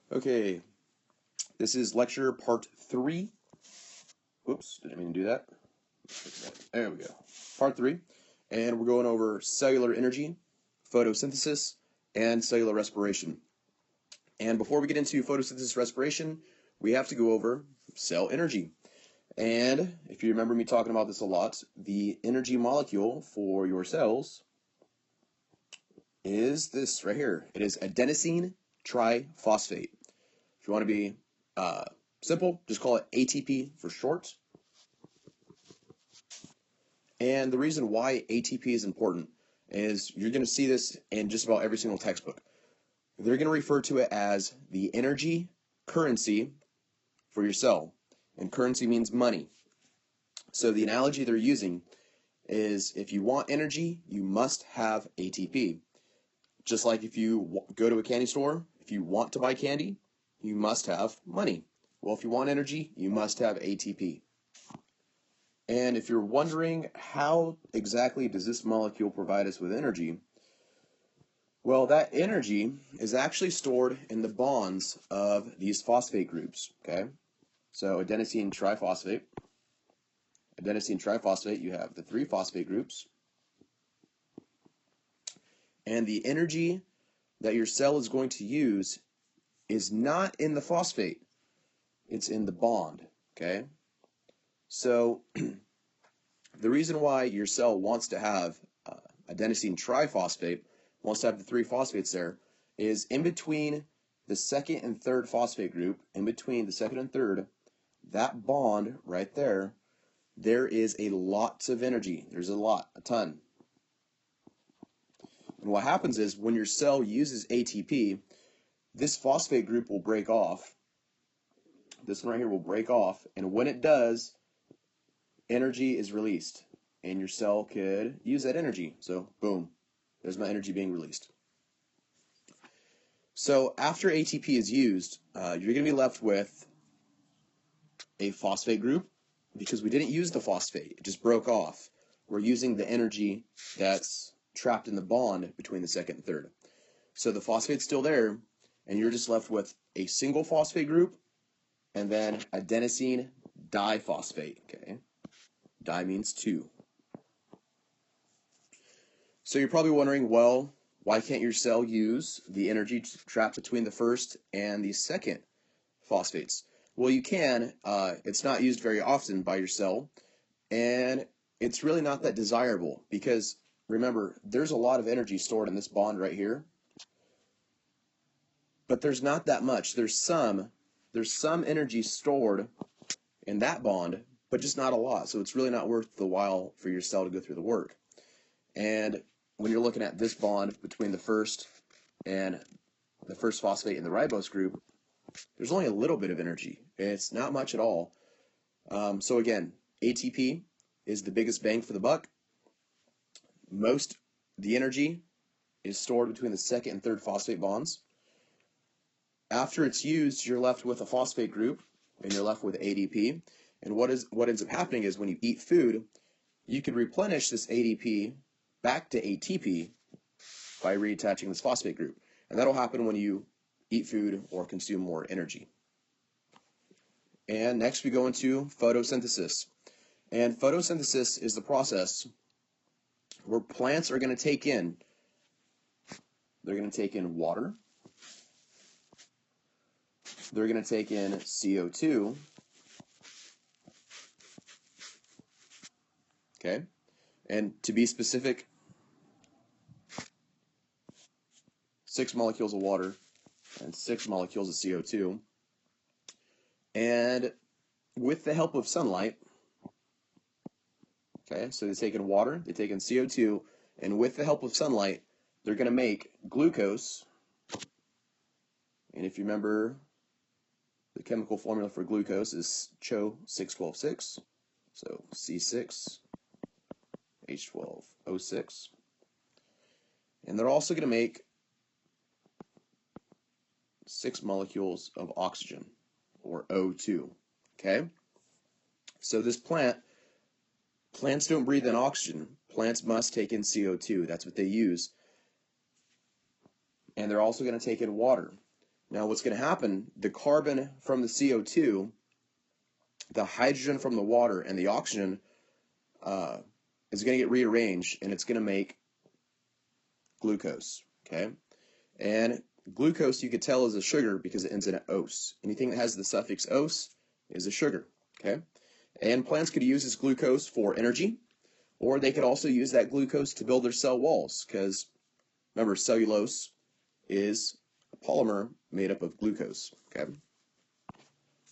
Okay, this is lecture part 3. Oops, didn't mean to do that. There we go. Part 3. And we're going over cellular energy, photosynthesis, and cellular respiration. And before we get into photosynthesis respiration, we have to go over cell energy. And if you remember me talking about this a lot, the energy molecule for your cells is this right here. It is adenosine triphosphate. If you want to be simple, just call it ATP for short. And the reason why ATP is important is you're going to see this in just about every single textbook. They're going to refer to it as the energy currency for your cell. And currency means money. So the analogy they're using is if you want energy, you must have ATP. Just like if you go to a candy store, if you want to buy candy, you must have money. Well, if you want energy, you must have ATP. And if you're wondering how exactly does this molecule provide us with energy, well, that energy is actually stored in the bonds of these phosphate groups, okay? So adenosine triphosphate, you have the 3 phosphate groups. And the energy that your cell is going to use is not in the phosphate. It's in the bond, okay? So the reason why your cell wants to have adenosine triphosphate, wants to have the 3 phosphates there, is in between the second and third phosphate group, in between the second and third, that bond right there, there is a lot of energy. There's a ton. And what happens is when your cell uses ATP, this phosphate group will break off. This one right here will break off, and when it does, energy is released, and your cell could use that energy. So, boom, there's my energy being released. So after ATP is used, you're going to be left with a phosphate group because we didn't use the phosphate. It just broke off. We're using the energy that's trapped in the bond between the second and third. So the phosphate's still there, and you're just left with a single phosphate group and then adenosine diphosphate, okay? Di means 2. So you're probably wondering, well, why can't your cell use the energy trapped between the first and the second phosphates? Well, you can. It's not used very often by your cell, and it's really not that desirable because, remember, there's a lot of energy stored in this bond right here, but there's not that much. There's some energy stored in that bond, but just not a lot. So it's really not worth the while for your cell to go through the work. And when you're looking at this bond between the first phosphate and the ribose group, there's only a little bit of energy. It's not much at all. So again, ATP is the biggest bang for the buck. The energy is stored between the second and third phosphate bonds. After it's used, you're left with a phosphate group, and you're left with ADP. And what ends up happening is when you eat food, you can replenish this ADP back to ATP by reattaching this phosphate group. And that'll happen when you eat food or consume more energy. And next we go into photosynthesis. And photosynthesis is the process where plants are going to take in water, they're going to take in CO2, okay? And to be specific, 6 molecules of water and 6 molecules of CO2. And with the help of sunlight, okay, so they take in water, they take in CO2, and with the help of sunlight, they're going to make glucose. And if you remember, the chemical formula for glucose is CH6 so C6H12O6. And they're also going to make 6 molecules of oxygen, or O2, okay? So this plants don't breathe in oxygen. Plants must take in CO2. That's what they use. And they're also going to take in water. Now what's going to happen, the carbon from the CO2, the hydrogen from the water, and the oxygen is going to get rearranged, and it's going to make glucose, okay? And glucose, you could tell, is a sugar because it ends in an ose. Anything that has the suffix ose is a sugar, okay? And plants could use this glucose for energy, or they could also use that glucose to build their cell walls, because remember, cellulose is a polymer made up of glucose, okay?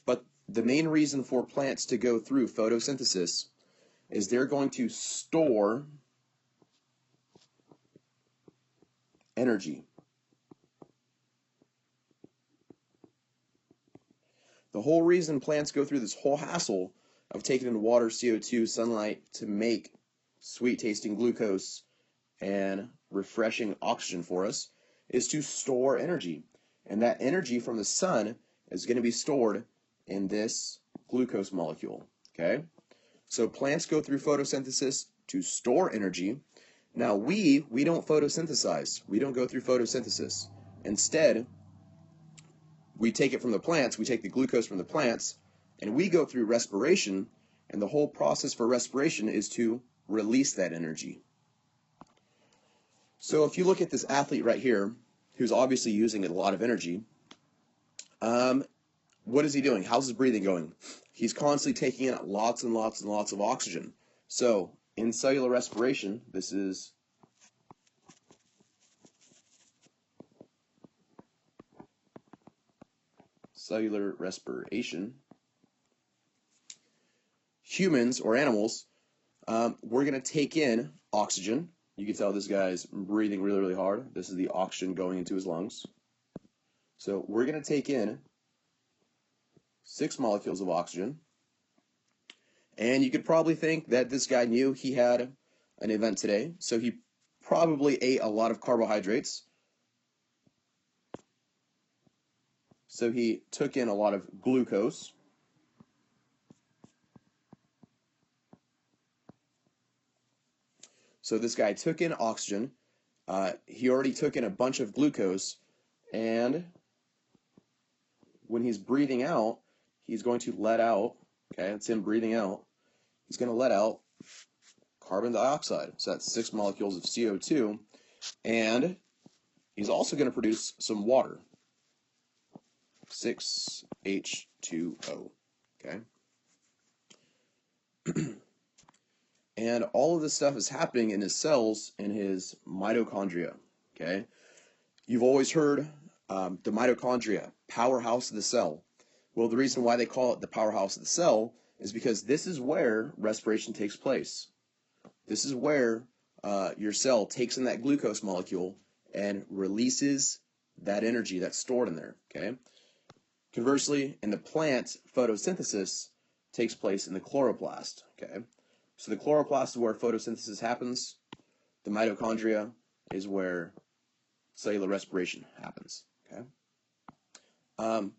But the main reason for plants to go through photosynthesis is they're going to store energy. The whole reason plants go through this whole hassle of taking in water, CO2, sunlight to make sweet tasting glucose and refreshing oxygen for us is to store energy. And that energy from the sun is going to be stored in this glucose molecule, okay? So plants go through photosynthesis to store energy. Now we don't photosynthesize. We don't go through photosynthesis. Instead, we take it from the plants, we take the glucose from the plants, and we go through respiration, and the whole process for respiration is to release that energy. So if you look at this athlete right here, who's obviously using a lot of energy, what is he doing? How's his breathing going? He's constantly taking in lots and lots and lots of oxygen. So in cellular respiration, this is cellular respiration. Humans or animals, we're going to take in oxygen. You can tell this guy's breathing really, really hard. This is the oxygen going into his lungs. So we're going to take in 6 molecules of oxygen. And you could probably think that this guy knew he had an event today, so he probably ate a lot of carbohydrates. So he took in a lot of glucose. So this guy took in oxygen. He already took in a bunch of glucose, and when he's breathing out, he's going to let out, okay, that's him breathing out, he's going to let out carbon dioxide. So that's 6 molecules of CO2, and he's also going to produce some water, 6H2O, okay? And all of this stuff is happening in his cells, in his mitochondria, okay? You've always heard the mitochondria, powerhouse of the cell. Well, the reason why they call it the powerhouse of the cell is because this is where respiration takes place. This is where your cell takes in that glucose molecule and releases that energy that's stored in there, okay? Conversely, in the plant, photosynthesis takes place in the chloroplast, okay? So the chloroplast is where photosynthesis happens. The mitochondria is where cellular respiration happens, okay?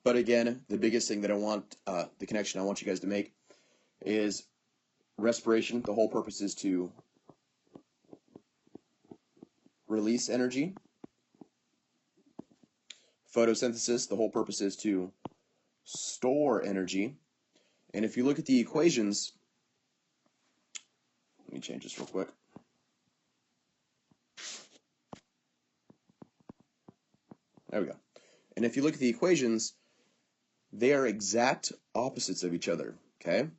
But again, the biggest thing that I want, the connection I want you guys to make is respiration. The whole purpose is to release energy. Photosynthesis, the whole purpose is to store energy. And if you look at the equations, let me change this real quick. There we go. And if you look at the equations, they are exact opposites of each other, okay?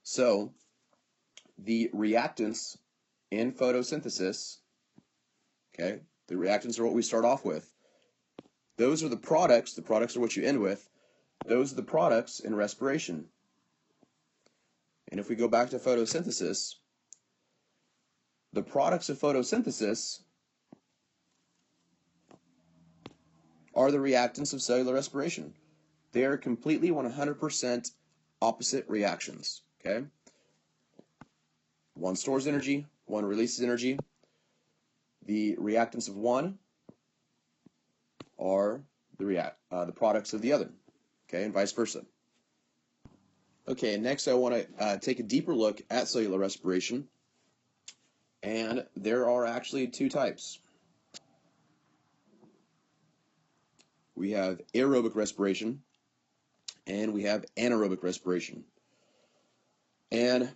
So the reactants in photosynthesis, okay, the reactants are what we start off with. Those are the products are what you end with. Those are the products in respiration. And if we go back to photosynthesis, the products of photosynthesis are the reactants of cellular respiration. They are completely 100% opposite reactions, okay? One stores energy, one releases energy. The reactants of one are the products of the other, okay, and vice versa. Okay, next I want to take a deeper look at cellular respiration, and there are actually 2 types. we have aerobic respiration, and we have anaerobic respiration. And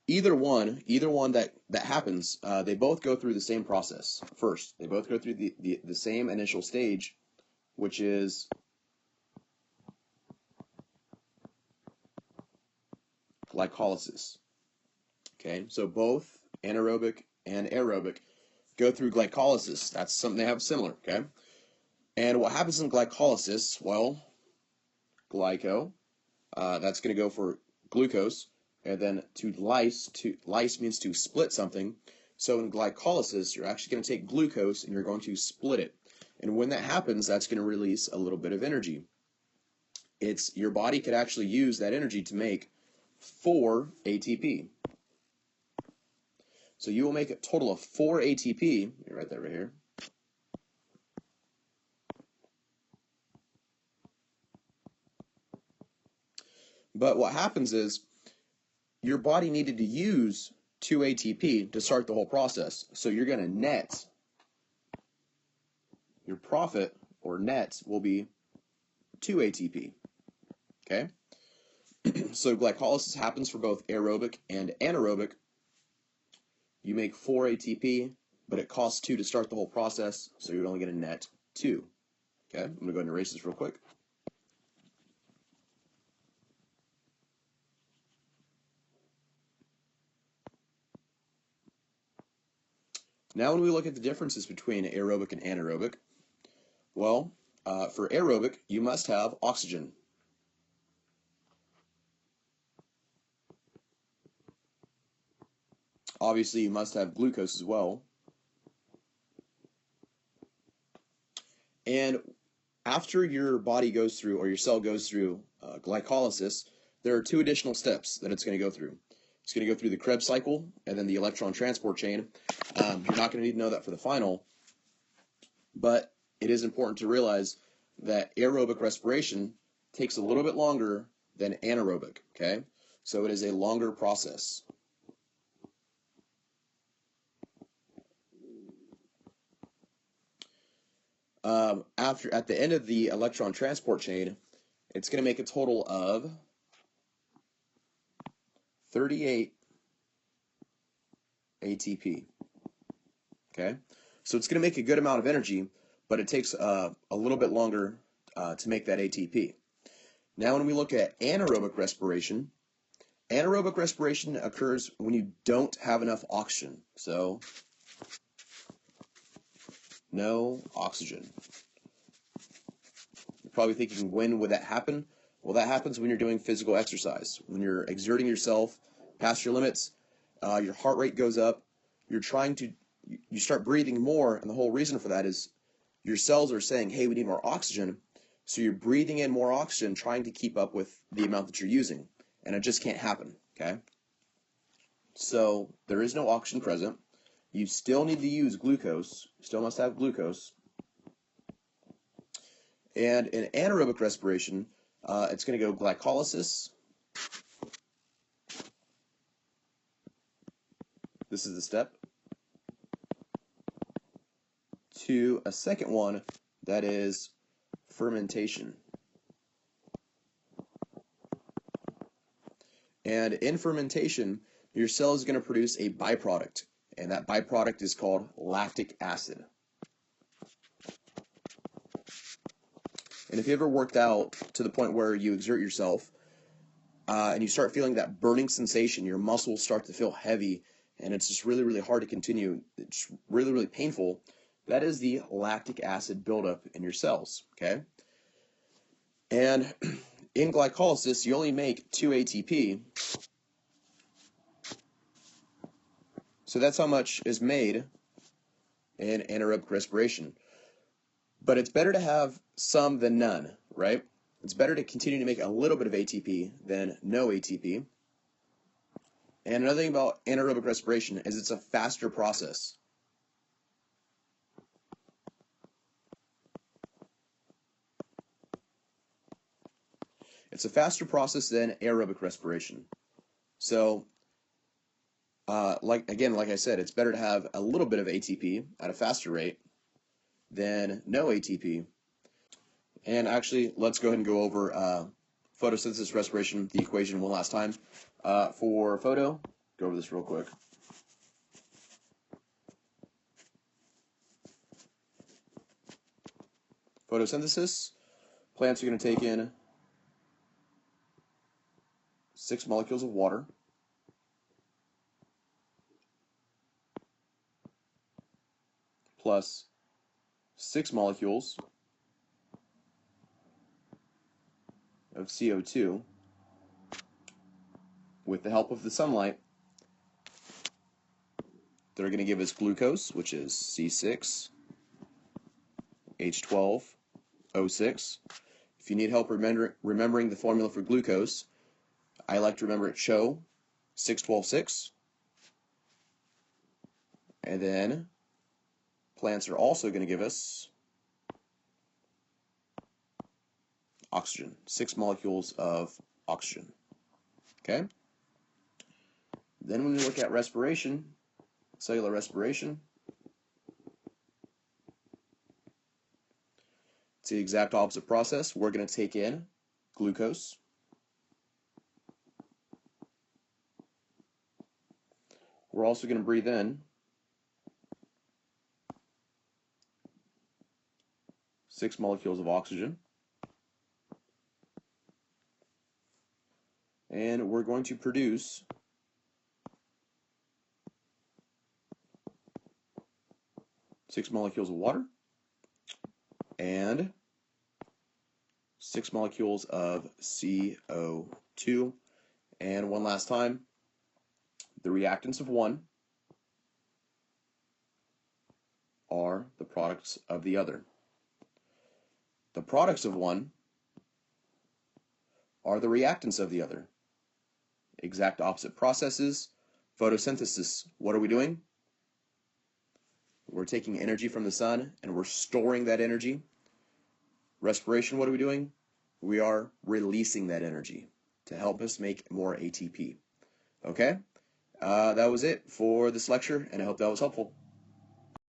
either one that happens, they both go through the same process first. They both go through the same initial stage, which is glycolysis. Okay, so both anaerobic and aerobic go through glycolysis. That's something they have similar. Okay, and what happens in glycolysis? Well, glyco, that's going to go for glucose, and then to lyse means to split something. So in glycolysis, you're actually going to take glucose and you're going to split it. And when that happens, that's going to release a little bit of energy. Your body could actually use that energy to make 4 ATP. So you will make a total of 4 ATP. Let me write that right here. But what happens is your body needed to use 2 ATP to start the whole process. So you're going to net, your profit or net will be 2 ATP. Okay? So glycolysis happens for both aerobic and anaerobic. You make 4 ATP, but it costs 2 to start the whole process, so you're only going to net 2. Okay? I'm going to go ahead and erase this real quick. Now when we look at the differences between aerobic and anaerobic, well, for aerobic, you must have oxygen. Obviously, you must have glucose as well. And after your body goes through, or your cell goes through glycolysis, there are 2 additional steps that it's going to go through. It's going to go through the Krebs cycle and then the electron transport chain. You're not going to need to know that for the final, but it is important to realize that aerobic respiration takes a little bit longer than anaerobic, okay? So it is a longer process. At the end of the electron transport chain, it's going to make a total of 38 ATP. Okay, so it's going to make a good amount of energy, but it takes a little bit longer to make that ATP. Now, when we look at anaerobic respiration occurs when you don't have enough oxygen. So, no oxygen. You're probably thinking, when would that happen? Well, that happens when you're doing physical exercise. When you're exerting yourself past your limits, your heart rate goes up, you start breathing more, and the whole reason for that is your cells are saying, hey, we need more oxygen, so you're breathing in more oxygen, trying to keep up with the amount that you're using, and it just can't happen, okay? So there is no oxygen present. You still need to use glucose, you still must have glucose, and in anaerobic respiration, it's going to go glycolysis. This is the step. To a second one, that is fermentation. And in fermentation, your cell is going to produce a byproduct, and that byproduct is called lactic acid. And if you ever worked out to the point where you exert yourself and you start feeling that burning sensation, your muscles start to feel heavy, and it's just really, really hard to continue, it's really, really painful, that is the lactic acid buildup in your cells, okay? And in glycolysis, you only make 2 ATP, so that's how much is made in anaerobic respiration. But it's better to have some than none, right? It's better to continue to make a little bit of ATP than no ATP. And another thing about anaerobic respiration is it's a faster process. It's a faster process than aerobic respiration. So, like I said, it's better to have a little bit of ATP at a faster rate than no ATP. And actually, let's go ahead and go over photosynthesis respiration, the equation, one last time. For photo, go over this real quick. Photosynthesis, plants are going to take in 6 molecules of water plus 6 molecules of CO2 with the help of the sunlight. They're going to give us glucose, which is C6H12O6. If you need help remembering the formula for glucose, I like to remember it CHO 612-6. And then plants are also going to give us oxygen, 6 molecules of oxygen. Okay? Then when we look at respiration, cellular respiration, it's the exact opposite process. We're going to take in glucose, we're also going to breathe in 6 molecules of oxygen, and we're going to produce 6 molecules of water and 6 molecules of CO2. And one last time, the reactants of one are the products of the other. The products of one are the reactants of the other. Exact opposite processes. Photosynthesis, what are we doing? We're taking energy from the sun and we're storing that energy. Respiration, what are we doing? We are releasing that energy to help us make more ATP. Okay? That was it for this lecture, and I hope that was helpful.